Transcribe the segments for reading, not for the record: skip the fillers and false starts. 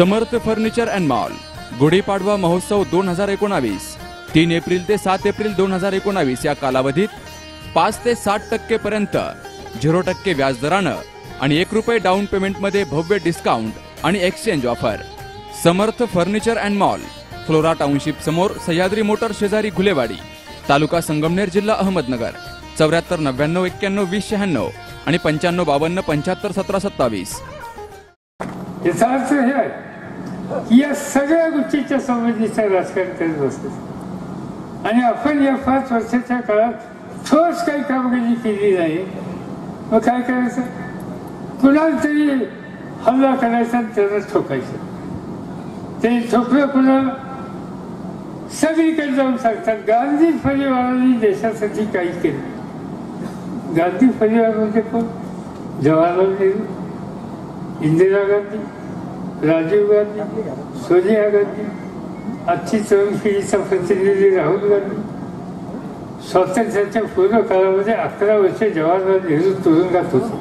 Samarth furniture and mall Gudi Padwa महोत्सव 2019 3 April ते 7 April 2019 या कालावधीत 5 ते 60% पर्यंत 0% व्याजदरानं आणि ₹1 डाऊन पेमेंट मध्ये भव्य डिस्काउंट आणि exchange offer. Samarth furniture and mall, flora township समोर, सह्याद्री मोटर शेजारी, घुलेवाडी, तालुका संगमनेर, जिल्हा अहमदनगर। 74 99 91 20 96 आणि 95 52 75 17 27। याचा अर्थ हे आहे की या सगळ्या गोष्टीच्या संबंधीचं राजकारण करत बसतो आणि आपण या 5 वर्षाच्या काळात ठोस काही कामगिरी केली नाही। मग काय करायचं? कुणाला तरी हल्ला करायचा आणि त्यांना ठोकायचं। ते ठोकलं कुणाला? सगळीकडे जाऊन सांगतात गांधी परिवाराने देशासाठी काही केलं। गांधी परिवार म्हणजे कोण? जवाहरलाल नेहरू, इंदिरा गांधी, राजीव गांधी, सोनिया गांधी, आजची तरुण पिढीचा प्रतिनिधी राहुल गांधी। स्वातंत्र्याच्या पूर्व काळामध्ये 11 वर्षे जवाहरलाल नेहरू तुरुंगात होते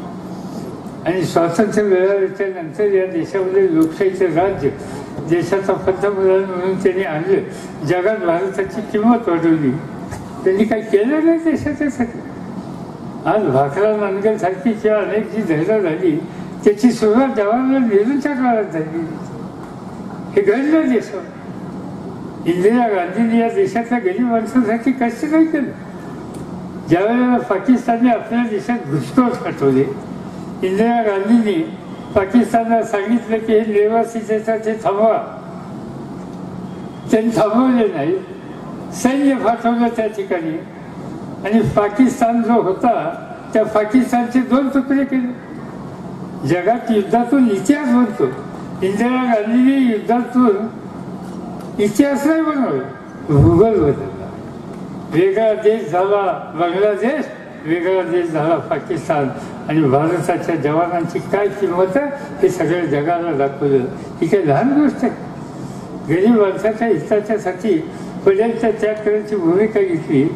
आणि स्वातंत्र्य मिळाल्याच्या नंतर या देशामध्ये लोकशाहीचं राज्य देशाचा पंतप्रधान म्हणून त्यांनी आणलं। जगात भारताची किंमत वाढवली। त्यांनी काही केलं नाही देशाच्यासाठी। आज भाकरा नांदगल सारखी किंवा अनेक जी धैर्य झाली त्याची सुरुवात जवाहरलाल नेहरूंच्या काळात झाली। हे घडलं देशात। इंदिरा गांधींनी या देशातल्या गरीब माणसांसाठी कष्ट नाही केलं। ज्यावेळेला पाकिस्तानने आपल्या देशात घुसखोर पाठवले, इंदिरा गांधींनी पाकिस्तानला सांगितलं की हे निवासी देशाचे थांबवा। त्यांनी थांबवले नाही, सैन्य पाठवलं त्या ठिकाणी आणि पाकिस्तान जो होता त्या पाकिस्तानचे 2 तुकडे केले। जगात युद्धातून इतिहास बनतो। इंदिरा गांधींनी युद्धातून इतिहास नाही बनवला, भूगोल बदलला। वेगळा देश झाला बांगलादेश, वेगळा देश झाला पाकिस्तान आणि भारताच्या जवानांची काय किंमत आहे हे सगळ्या जगाला दाखवलं। ही काही लहान गोष्ट आहे। गरीब माणसाच्या हिताच्यासाठी पर्यंत त्याग करण्याची भूमिका घेतली